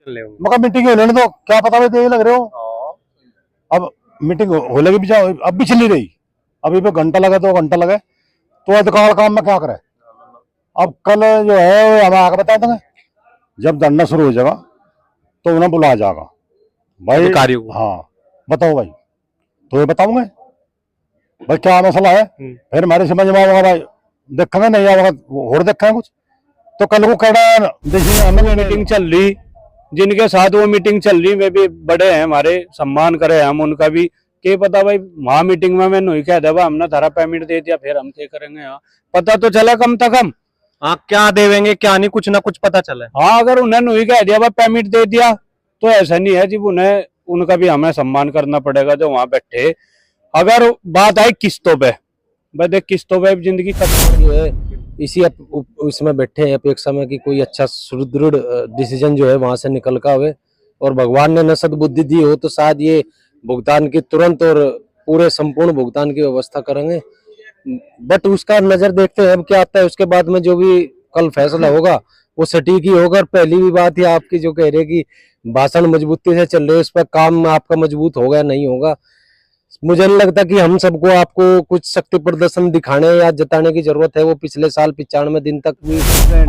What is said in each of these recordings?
मगर मीटिंग हो लेने दो, क्या पता भाई तेज लग रहे हो। अब मीटिंग हो लगी भी जाओ, अब भी चली रही, अभी पे घंटा लगा 2 घंटा लगे, तो अधिकार काम में क्या करे। अब कल जो है हमें आगे बता देंगे, जब धरना शुरू हो जाएगा तो उन्हें बुलाया जाएगा भाई अधिकारियों को। हाँ बताओ भाई, तो ये बताऊंगे भाई क्या मसला है, फिर हमारे समझ में आएगा भाई, देखेंगे नहीं आएगा और देखेंगे कुछ, तो कल को कहना मीटिंग चल रही, जिनके साथ वो मीटिंग चल रही वे भी बड़े हैं हमारे, सम्मान करे हम उनका भी, क्या पता भाई वहां मीटिंग में मैंने कह दिया हमने थारा पेमेंट दे दिया, फिर हम क्या करेंगे। यहाँ पता तो चला कम से कम, हाँ क्या देवेंगे क्या नहीं, कुछ ना कुछ पता चला। हाँ अगर उन्हें कह दिया भाई पेमेंट दे दिया तो ऐसा नहीं है जी, उन्हें उनका भी हमें सम्मान करना पड़ेगा जो वहां बैठे। अगर बात आई किस्तों पे, भाई देख किस्तों पे जिंदगी जो है इसी इसमें बैठे हैं अपेक्षा में कि कोई अच्छा सुदृढ़ डिसीजन जो है वहां से निकल का हुए, और भगवान ने न सद्बुद्धि दी हो तो शायद ये भुगतान की तुरंत और पूरे संपूर्ण भुगतान की व्यवस्था करेंगे। बट उसका नजर देखते हैं अब क्या आता है, उसके बाद में जो भी कल फैसला होगा वो सटीक ही होगा। और पहली भी बात है आपकी जो कह रहे कि भाषण मजबूती से चल रहे, उस पर काम आपका मजबूत होगा या नहीं होगा, मुझे नहीं लगता कि हम सबको आपको कुछ शक्ति प्रदर्शन दिखाने या जताने की जरूरत है। वो पिछले साल 95 दिन तक भी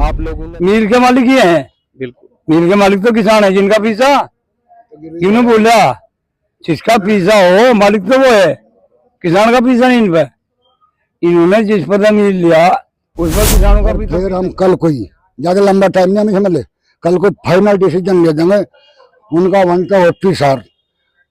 आप लोगों ने मील के मालिक ही है, बिल्कुल मील के मालिक तो किसान है, जिनका पिज्जा क्यों नहीं बोला, जिसका पिज्जा हो मालिक तो वो है, किसान का पिज्जा नहीं इन पे, इन्होंने जिस पर मील लिया उस पर किसानों का भी। फिर हम कल कोई ज्यादा लंबा टाइम नहीं हमें समझ ले, कल को फाइनल डिसीजन ले देंगे, उनका बनता ऑफिसर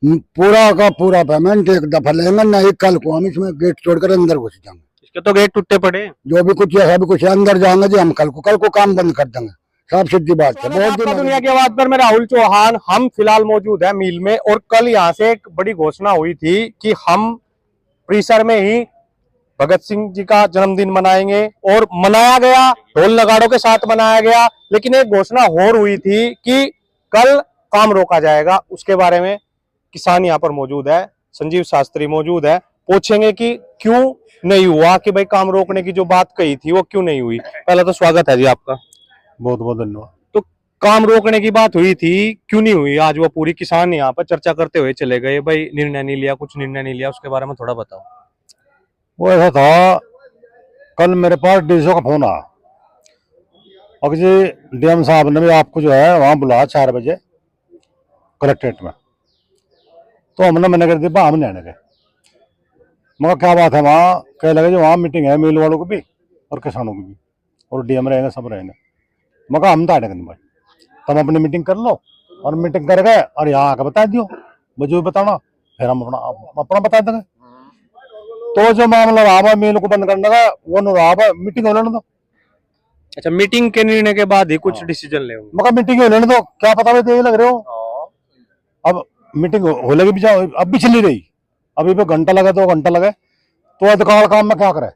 पूरा का पूरा पेमेंट एक दफा लेंगे, नहीं कल को हम इसमें गेट तोड़कर अंदर घुस जाएंगे। इसके तो गेट टूटे पड़े हैं। जो भी कुछ है सब कुछ अंदर जाएंगे जी, हम कल को काम बंद कर देंगे, सब सीधी बात है। बहुत दिन दुनिया की आवाज पर मैं राहुल चौहान, हम फिलहाल मौजूद है मील में, और कल यहाँ से एक बड़ी घोषणा हुई थी कि हम परिसर में ही भगत सिंह जी का जन्मदिन मनाएंगे, और मनाया गया, ढोल नगाड़ों के साथ मनाया गया। लेकिन एक घोषणा और हुई थी कि कल काम रोका जाएगा। उसके बारे में किसान यहाँ पर मौजूद है, संजीव शास्त्री मौजूद है, पूछेंगे कि क्यों नहीं हुआ, कि भाई काम रोकने की जो बात कही थी वो क्यों नहीं हुई। पहले तो स्वागत है जी आपका, बहुत बहुत धन्यवाद। तो काम रोकने की बात हुई थी, क्यों नहीं हुई आज वो पूरी किसान यहाँ पर चर्चा करते हुए चले गए, भाई निर्णय नहीं लिया, कुछ निर्णय नहीं लिया, उसके बारे में थोड़ा बताओ। वो ऐसा था, कल मेरे पास डीएसओ का फोन आया, और जी डीएम साहब ने भी आपको जो है वहाँ बुलाया 4 बजे कलेक्ट्रेट में, तो हमने मैंने कर दिया हम नहीं आने गए। मगर क्या बात है, वहाँ कह लगे जो वहाँ मीटिंग है मिल वालों की भी और किसानों की भी, और डीएम रहेंगे सब रहेंगे। मगर हम तो आने नहीं भाई, तुम अपनी मीटिंग कर लो, और मीटिंग कर गए और यहाँ आकर बता दियो, मुझे भी बताना, फिर हम अपना बता देंगे। तो जो मामला रहा मिल को बंद करने का वो न रहा, मीटिंग हो लेने दो। अच्छा, मीटिंग के निर्णय के बाद ही कुछ डिसीजन ले, मगर मीटिंग हो लेने दो, क्या पता भाई तेज लग रहे हो। अब मीटिंग हो लगी भी जाओ, अब भी चली रही, अभी पे घंटा लगा 2 घंटा लगे, तो अधिकार काम में क्या करे।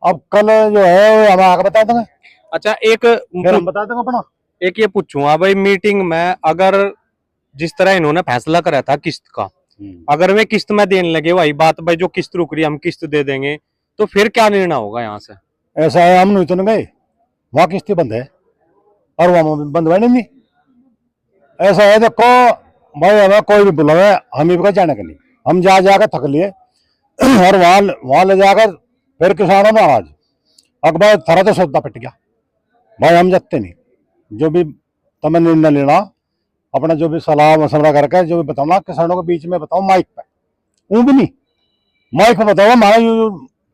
अब कल जो है हमें आगे बता देंगे। अच्छा फिर हम बता देंगे अपना। एक ये पूछूंगा भाई, मीटिंग में अगर जिस तरह इन्होंने फैसला करा था किस्त का, अगर वे किस्त में देने लगे वही बात, भाई जो किस्त रुक रही है हम किस्त दे देंगे, तो फिर क्या निर्णय होगा यहाँ से। ऐसा है, हम नहीं तो नहीं गए, वहाँ किस्ती बंद है और वहाँ बंद हुआ नहीं। ऐसा है देखो भाई, हमें कोई भी बुलावे हम ही जाने के नहीं, हम जाकर थक लिए और वहां ले जाकर फिर किसानों में आवाज अकबर थरा तो सौदा पिट गया भाई, हम जाते नहीं। जो भी तुम्हें निर्णय लेना अपना, जो भी सलाह मशवरा करके जो भी बताना किसानों के बीच में बताओ, माइक पे, वो भी नहीं माइक पे बताओ हमारा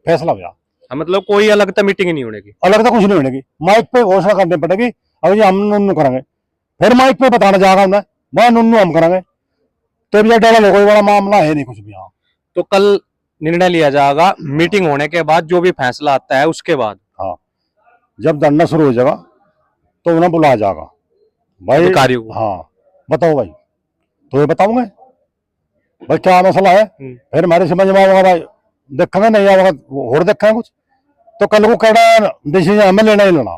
फैसला हुआ। मतलब कोई अलग तो मीटिंग नहीं होने की, अलग तो कुछ नहीं होने की, माइक पे घोषणा करनी पड़ेगी। अब ये हम नुन्नू करेंगे, फिर माइक पे बताना जाएगा उन्हें, वह नुन्नू हम करेंगे, तो भी डाला कोई बड़ा मामला है नहीं कुछ भी। यहाँ तो कल निर्णय लिया जाएगा, मीटिंग होने के बाद जो भी फैसला आता है उसके बाद। हाँ, जब धरना शुरू हो जाएगा तो उन्हें बुलाया जाएगा भाई अधिकारियों को। हाँ बताओ भाई, तो ये बताऊंगे भाई क्या मसला है, फिर हमारे समझ में आएगा भाई, देखेंगे नहीं आएगा और देखेंगे कुछ, तो कल को कहना डिसीजन हमें लेना ही लेना।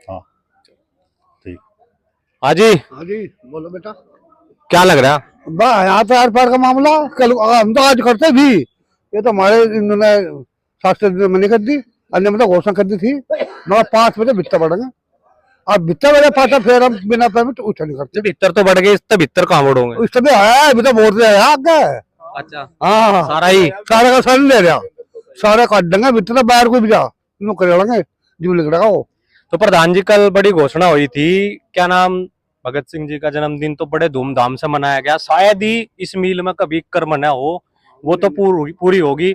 हाँ ठीक। हाँ जी बोलो बेटा, क्या लग रहा है यहाँ तो आर पार का मामला, कल हम तो आज करते भी, ये तो हमारे इन्होंने शास्त्री ने मनी कर दी, अन्य मतलब घोषणा कर दी थी, मगर 5 बजे बिकता पड़ेगा। अब भीतर वाले फाटा फिर हम बिना पेमेंट उठ नहीं करते। भीतर तो बढ़ गए, इससे भीतर कहाँ बढ़ोगे? इस समय है अभी तो बोल रहे हैं आगे। अच्छा, हाँ सारा ही सारे का सारे ले रहा, सारे काट देंगे भीतर तो बाहर को भी जा कर लेंगे जो लिख रहा हो। तो प्रधान जी कल बड़ी घोषणा हुई थी, क्या नाम, भगत सिंह जी का जन्मदिन तो बड़े धूमधाम से मनाया गया, शायद ही इस मील में कभी कर्म न हो, वो तो पूरी होगी।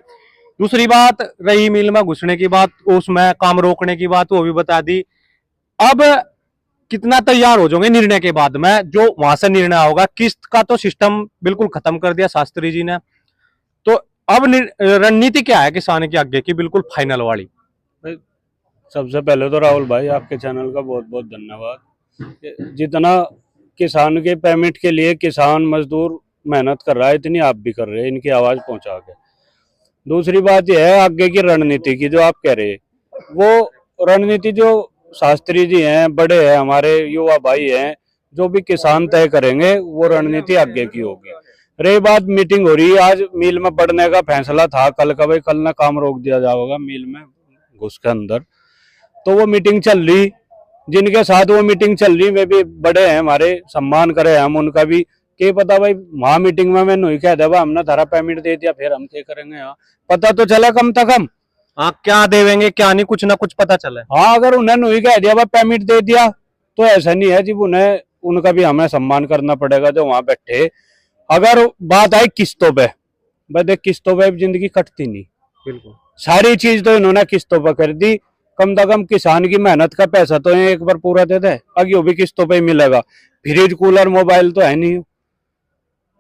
दूसरी बात रही मील में घुसने की बात, उसमें काम रोकने की बात, वो भी बता दी। अब कितना तैयार हो जाओगे निर्णय के बाद में, जो वहां से निर्णय होगा? किस्त का तो सिस्टम बिल्कुल खत्म कर दिया शास्त्री जी ने, तो अब रणनीति क्या है किसान के आगे की, बिल्कुल फाइनल वाली? सबसे पहले तो राहुल भाई आपके चैनल का बहुत बहुत धन्यवाद। जितना किसान के पेमेंट के लिए किसान मजदूर मेहनत कर रहा है, इतनी आप भी कर रहे हैं इनकी आवाज पहुंचा के। दूसरी बात यह है आगे की रणनीति की, जो आप कह रहे हैं वो रणनीति जो शास्त्री जी हैं, बड़े हैं, हमारे युवा भाई हैं, जो भी किसान तय करेंगे वो रणनीति आगे की होगी। रही बात मीटिंग हो रही है, आज मिल में बढ़ने का फैसला था कल का, भाई कल ना काम रोक दिया जाएगा मिल में घुस के अंदर, तो वो मीटिंग चल रही, जिनके साथ वो मीटिंग चल रही वे भी बड़े हैं, हमारे सम्मान करे हम उनका भी। क्या पता भाई वहां मीटिंग में मैंने कह दिया हमने थारा पेमेंट दे दिया फिर हम क्या करेंगे, यहाँ पता तो चला कम से कम। हाँ, क्या देवेंगे क्या नहीं, कुछ ना कुछ पता चले। हाँ, अगर उन्हें कह दिया भाई पेमेंट दे दिया तो ऐसा नहीं है जी, उन्हें उनका भी हमें सम्मान करना पड़ेगा जो वहां बैठे। अगर बात आई किस्तों पे, भाई देख किस्तों पे जिंदगी कटती नहीं, बिल्कुल सारी चीज तो इन्होंने किस्तों पर कर दी। कम से कम किसान की मेहनत का पैसा तो एक बार पूरा दे दे, आगे वो भी किस्तों पे ही मिलेगा। फ्रिज कूलर मोबाइल तो है नहीं,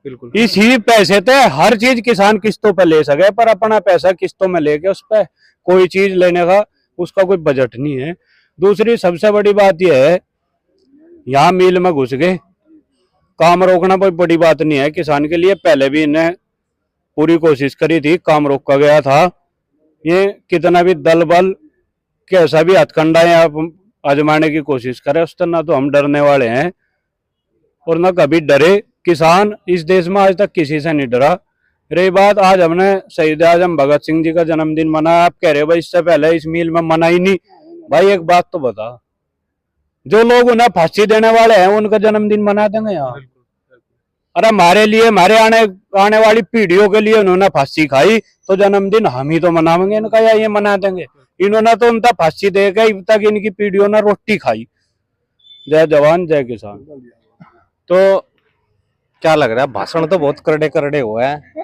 बिल्कुल इसी पैसे ते हर चीज किसान किस्तों पे ले सके, पर अपना पैसा किस्तों में लेके उस पर कोई चीज लेने का उसका कोई बजट नहीं है। दूसरी सबसे बड़ी बात यह है, यहाँ मिल में घुस गए, काम रोकना कोई बड़ी बात नहीं है किसान के लिए। पहले भी इन्हें पूरी कोशिश करी थी, काम रोका गया था। ये कितना भी दल बल कैसा भी हथकंडा आप आजमाने की कोशिश करें, उस तरह तो हम डरने वाले हैं और न कभी डरे। किसान इस देश में आज तक किसी से नहीं डरा। रही बात, आज हमने शहीद आजम भगत सिंह जी का जन्मदिन मनाया, आप कह रहे हो भाई इससे पहले इस मील में मना ही नहीं। भाई एक बात तो बता, जो लोग उन्हें फांसी देने वाले हैं उनका जन्मदिन मना देंगे यहाँ? अरे हमारे लिए, हमारे आने वाली पीढ़ियों के लिए उन्होंने फांसी खाई, तो जन्मदिन हम ही तो मनाएंगे इनका या ये मना देंगे? इन्होंने तो उनका फांसी देकर अब तक इनकी पीढ़ियों ने रोटी खाई। जय जवान जय किसान। तो क्या लग रहा है, भाषण तो बहुत करड़े करड़े हुए हैं,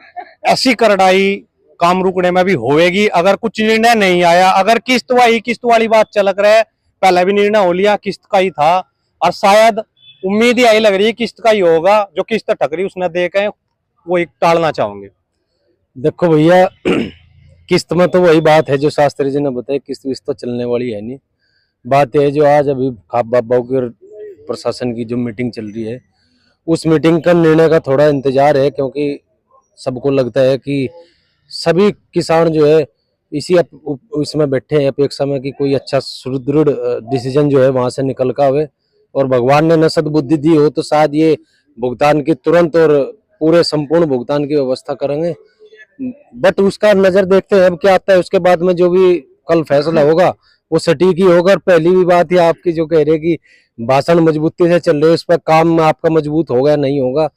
ऐसी करड़ाई काम रुकने में भी होएगी अगर कुछ निर्णय नहीं आया? अगर किस्त वाली बात चलक रहा है, पहले भी निर्णय हो लिया किस्त का ही था, और शायद उम्मीद ही आई लग रही है किस्त का ही होगा, जो किस्त ठकरी उसने दे के वो एक टालना चाहोगे? देखो भैया, किस्त में तो वही बात है जो शास्त्री जी ने बताया, किस्त विस्त तो चलने वाली है नहीं। बात है जो आज अभी खाप बाबा के प्रशासन की जो मीटिंग चल रही है, उस मीटिंग का निर्णय का थोड़ा इंतजार है, क्योंकि सबको लगता है कि सभी किसान जो है इसी इसमें बैठे हैं अपेक्षा में कि कोई अच्छा सुदृढ़ डिसीजन जो है वहां से निकल का हुए, और भगवान ने न सद्बुद्धि दी हो तो शायद ये भुगतान की तुरंत और पूरे संपूर्ण भुगतान की व्यवस्था करेंगे। बट उसका नजर देखते हैं अब क्या आता है, उसके बाद में जो भी कल फैसला होगा वो सटीक ही होगा। और पहली भी बात है आपकी जो कह रहे कि भाषण मजबूती से चल रहे हो, इस पर काम आपका मजबूत होगा नहीं होगा,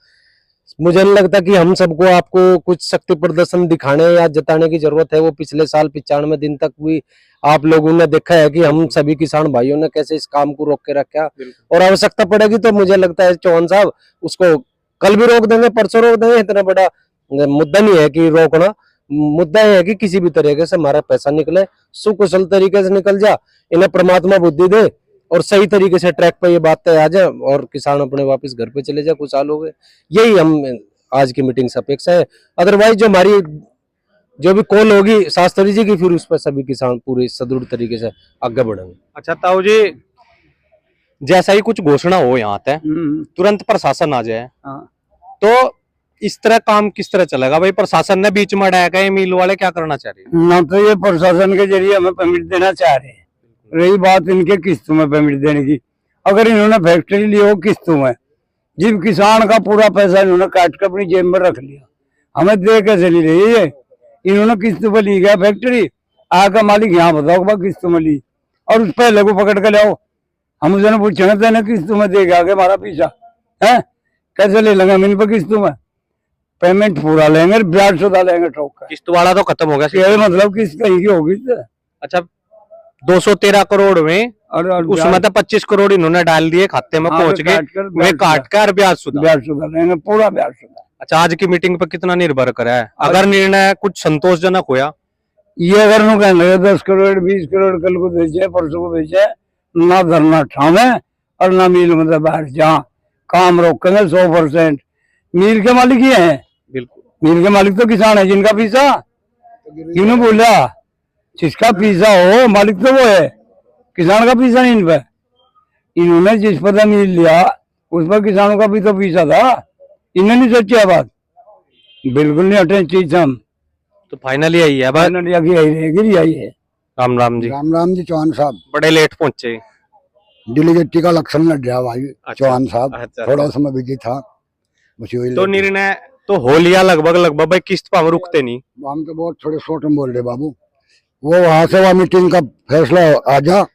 मुझे नहीं लगता कि हम सबको आपको कुछ शक्ति प्रदर्शन दिखाने या जताने की जरूरत है। वो पिछले साल 95 दिन तक भी आप लोगों ने देखा है कि हम सभी किसान भाइयों ने कैसे इस काम को रोक के रखा, और आवश्यकता पड़ेगी तो मुझे लगता है चौहान साहब उसको कल भी रोक देंगे, परसों रोक देंगे। इतना बड़ा मुद्दा नहीं है कि रोकना, मुद्दा है कि किसी भी तरीके से हमारा पैसा निकले, सुकुशल तरीके से निकल जा, इन्हें परमात्मा बुद्धि दे और सही तरीके से ट्रैक पे ये बात तय आ जाए और किसान अपने वापस घर पे चले जाए कुछ साल हो गए। यही हम आज की मीटिंग से अपेक्षा है। अदरवाइज जो हमारी जो भी कॉल होगी शास्त्री जी की, फिर उस पर सभी किसान पूरे सुदृढ़ तरीके से आगे बढ़ेंगे। अच्छा ताऊ जी, जैसा ही कुछ घोषणा हो यहाँ तक तुरंत प्रशासन आ जाए, तो इस तरह काम किस तरह चलेगा? भाई प्रशासन ने बीच में अड़ाया गया, मिल वाले क्या करना चाह रहे हैं? ना तो ये प्रशासन के जरिए हमें पेमेंट देना चाह रहे हैं। रही बात इनके किस्तों में पेमेंट देने की, अगर इन्होंने फैक्ट्री ली हो किस्तों में, जिन किसान का पूरा पैसा इन्होंने काट के अपनी जेब में रख लिया, हमें दे कैसे ली रही है? इन्होंने किस्तों पर ली गया फैक्ट्री, आगे मालिक यहाँ बताओ किस्तों में ली, और उस पहले को पकड़ के लाओ हम उसने पूछेंगे तेने किस्त में देगा आगे हमारा पीछा है, कैसे ले लेंगे मिल पे किस्त में, पेमेंट पूरा लेंगे, ब्याज शुदा लेंगे ठोक कर। किस्त वाला तो खत्म हो गया। ये मतलब किस्त कहीं की होगी इससे। अच्छा 213 करोड़ में और उसमें तो 25 करोड़ इन्होंने डाल दिए खाते में, हाँ, पहुंच गए, वे काट कर ब्याज शुदा। ब्याज शुदा लेंगे, पूरा ब्याज शुदा। अच्छा आज की मीटिंग पे कितना निर्भर करा है? अगर निर्णय कुछ संतोषजनक होया, ये अगर नु कहने लगे 10 करोड़ 20 करोड़ कल को भेजे परसों को भेजे, ना धरना ठावे और ना मिल मतलब बाहर जा, काम रोकेंगे 100%। मिल के मालिक ये है, बिल्कुल मिल के मालिक तो किसान है जिनका पीसा, क्यों नहीं बोला, जिसका पीसा हो मालिक तो वो है, किसान का पीसा नहीं इन पे। इन्होंने जिस पर मिल लिया उस पर किसानों का भी तो पीसा था, इन्होंने नहीं सोचा बात, बिल्कुल नहीं हटे चीज हम। तो फाइनली यही है बस। यही रहेगी, यही है। राम राम जी। राम जी चौहान साहब, बड़े लेट पहुंचे। डिलीगेटी का इलेक्शन लड़ रहा भाई। चौहान साहब अच्छा, थोड़ा उसमें बिजी था, बस वही तो लड़- निर्णय तो हो लिया लगभग भाई, किस्त पर हम रुकते नहीं। हम तो बहुत थोड़े शॉर्ट में बोल रहे बाबू, वो वहां से वहाँ मीटिंग का फैसला आ जा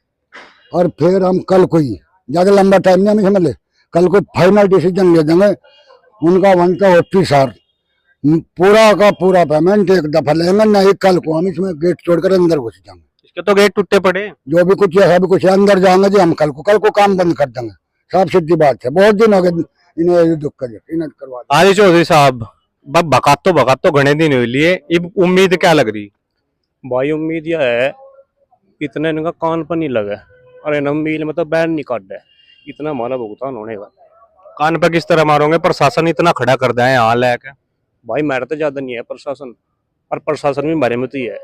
और फिर हम कल को ही, ज्यादा लंबा टाइम नहीं हमें समझ ले, कल को फाइनल डिसीजन ले देंगे। उनका वन का ऑफिसर पूरा का पूरा पेमेंट एक दफा लेंगे, नहीं कल को हम इसमें गेट तोड़कर अंदर घुस जाएंगे। इसके तो गेट टूटे पड़े। जो भी कुछ ऐसा भी कुछ है, अंदर जाएंगे जी हम, कल को काम बंद कर देंगे। साफ सीधी बात है, बहुत दिन हो गए इन्हें ये दुख कर इन्हें करवा दिया। आदि चौधरी साहब भगातो घने दिन हुए लिए, अब उम्मीद क्या लग रही? भाई उम्मीद यह है इतने इनका कान पर नहीं लगे और इन मील में तो बैन नहीं काट है, इतना हमारा भुगतान होने का। कान पे किस तरह मारोगे? प्रशासन इतना खड़ा कर दिया है यहाँ लेके। भाई मेरा तो ज्यादा नहीं है प्रशासन, और प्रशासन भी मेरे में तो ही है।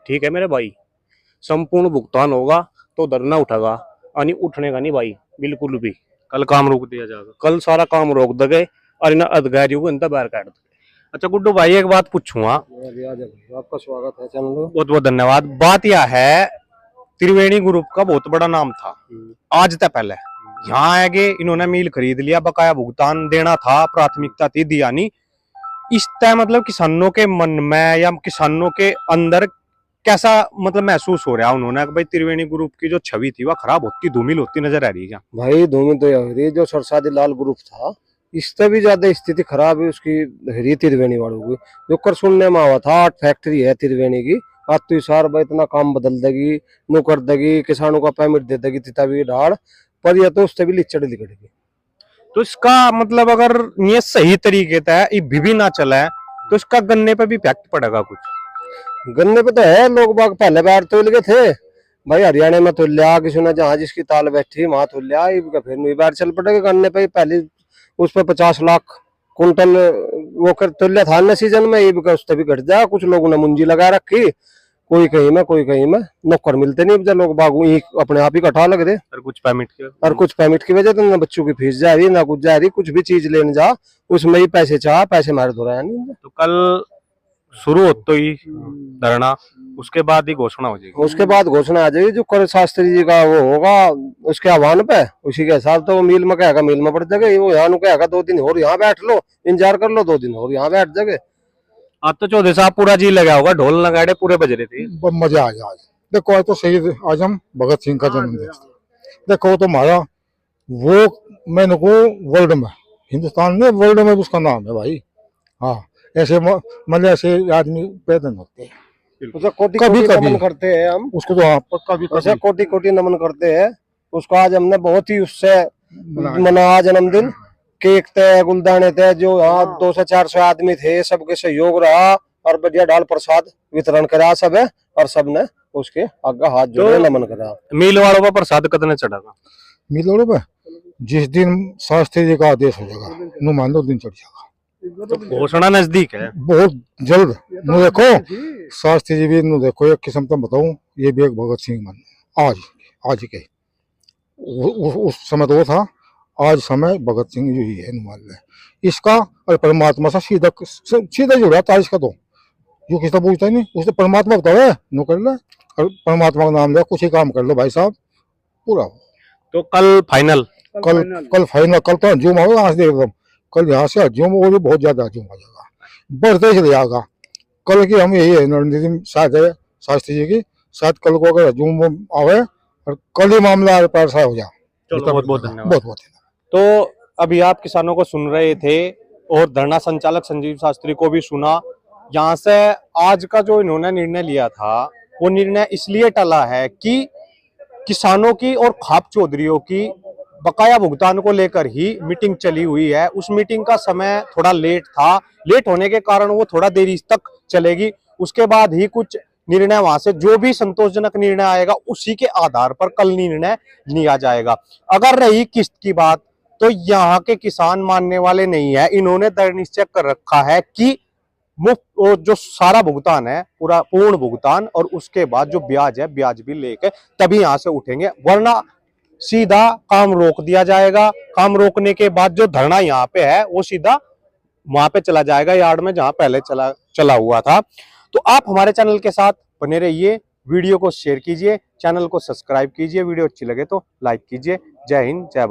ठीक है मेरे भाई, संपूर्ण भुगतान होगा तो धरना उठेगा, यानी उठने का नहीं भाई बिल्कुल भी। कल काम रोक दिया जाएगा। कल सारा काम रोक देंगे और इन अधिकारियों को इनका बाहर काट देंगे। अच्छा गुड्डू भाई एक बात पूछूंगा, आपका स्वागत है चैनल में। बहुत बहुत धन्यवाद। बात यह है, त्रिवेणी ग्रुप का बहुत बड़ा नाम था आज तक, पहले यहाँ आएंगे इन्होंने मील खरीद लिया, बकाया भुगतान देना था, प्राथमिकता थी दिया नहीं। इस तय मतलब किसानों के मन में या किसानों के अंदर कैसा मतलब महसूस हो रहा है उन्होंने कि भाई त्रिवेणी ग्रुप की जो छवि थी वह खराब होती धूमिल होती नजर आ रही है क्या? भाई धूमिल तो यह हो रही है, जो सरसादी लाल ग्रुप था इससे भी ज्यादा स्थिति खराब है उसकी हरी त्रिवेणी वालों की। जो कर सुनने में आवा था 8 फैक्ट्री है त्रिवेणी की, आज तो सार भाई इतना काम बदल देगी, नु कर देगी, किसानों का पेमेंट दे देगी तितावी ढाड़ पर, यह तो उससे भी लिचड़ लिखड़ेगी। तो इसका मतलब अगर ये सही तरीके से भी ना चला है तो इसका गन्ने पे भी इफेक्ट पड़ेगा कुछ? गन्ने पे तो है, लोग बाग पहले बार तो लगे थे भाई, हरियाणा में तो लिया किसी ने, जहाँ जिसकी ताल बैठी वहां तो लिया, फिर नई बार चल पड़ेगा गन्ने पे। पहले उस पर 50 लाख कुंटल वो कर तो लिया था न सीजन में, ये भी उस भी घट जाए। कुछ लोगों ने मुंजी लगा रखी, कोई कहीं में कोई कहीं में, नौकर मिलते नहीं, जब लोग बाग अपने आप ही कटा लग रहे। और कुछ पेमेंट की वजह तो ना बच्चों की फीस जा रही ना कुछ जा रही, कुछ भी चीज लेने जा उसमें ही पैसे चाह, पैसे मारे धोरा नहीं। तो कल शुरू हो तो ही धरना, उसके बाद ही घोषणा हो जाएगी। उसके बाद घोषणा आ जाएगी, जो कर शास्त्री जी का वो होगा उसके आह्वान पे, उसी के हिसाब तो वो मील में कहेगा मील में पड़ जाएगा, वो यहाँ कहेगा 2 दिन और यहाँ बैठ लो, इंतजार कर लो, 2 दिन और यहाँ बैठ जाएगा। आज तो चौधरी साहब पूरा जी लगा होगा, ढोल नगाड़े पूरे बज रहे थे। मजा आ गया आज। देखो आज तो शहीद आजम भगत सिंह का जन्मदिन था। देखो तो हमारा वो, मैंने को वर्ल्ड में, हिंदुस्तान में वर्ल्ड में उसका नाम है भाई। हाँ ऐसे मतलब ऐसे आदमी पैदा नहीं होते, कोटि कभी कोटि कभी नमन करते हैं हम उसको तो आप कभी ऐसा कोटि कोटि नमन करते हैं उसको। आज हमने बहुत ही उससे मनाया जन्मदिन, केक थे, गुलदाने थे, जो यहाँ 200 से 400 आदमी थे, सबके सहयोग रहा और बढ़िया डाल प्रसाद वितरण करा सब है, और सबने उसके आगे हाथ जोड़े नमन करा। मील वालों पर प्रसाद कदने चढ़ागा? मिलोड़े पे जिस दिन शास्त्री जी का आदेश हो जाएगा, नु मान लो दिन चढ़ जाएगा। तो घोषणा नजदीक है बहुत जल्द। नु देखो शास्त्री जी भी, नु देखो एक किस्म तो बताऊं, ये भी एक भगत सिंह मान आज के उस समय तो वो था, आज समय भगत सिंह जो ही है, नु मान ले इसका। और परमात्मा से सीधा जुड़ा था इसका, तो जो किसी पूछता ही नहीं, उसने परमात्मा बताओ नु कर ले, और परमात्मा का नाम ले, कुछ ही काम कर लो भाई साहब, पूरा हो। तो कल फाइनल? कल फाइनल, कल तो हजूम होगा यहाँ से एकदम, कल यहाँ से हजूम और भी बहुत ज्यादा हजूम हो जाएगा, बढ़ते चले जाएगा। कल की हम यही है रणनीति शायद है शास्त्री जी की, शायद कल को अगर हजूम आवे और कल ही मामला पार सा हो जाए, चलो बहुत बहुत धन्यवाद। बहुत बहुत तो अभी आप किसानों को सुन रहे थे और धरना संचालक संजीव शास्त्री को भी सुना। यहाँ से आज का जो इन्होंने निर्णय लिया था वो निर्णय इसलिए टला है कि किसानों की और खाप चौधरियों की बकाया भुगतान को लेकर ही मीटिंग चली हुई है। उस मीटिंग का समय थोड़ा लेट था, लेट होने के कारण वो थोड़ा देरी तक चलेगी। उसके बाद ही कुछ निर्णय वहां से जो भी संतोषजनक निर्णय आएगा उसी के आधार पर कल निर्णय लिया जाएगा। अगर रही किस्त की बात तो यहाँ के किसान मानने वाले नहीं है। इन्होंने दृढ़ निश्चय कर रखा है कि मुफ्त और जो सारा भुगतान है पूरा पूर्ण भुगतान, और उसके बाद जो ब्याज है ब्याज भी लेके तभी यहाँ से उठेंगे, वरना सीधा काम रोक दिया जाएगा। काम रोकने के बाद जो धरना यहाँ पे है वो सीधा वहां पे चला जाएगा यार्ड में जहां पहले चला हुआ था। तो आप हमारे चैनल के साथ बने रहिए, वीडियो को शेयर कीजिए, चैनल को सब्सक्राइब कीजिए, वीडियो अच्छी लगे तो लाइक कीजिए। जय हिंद, जय भारत।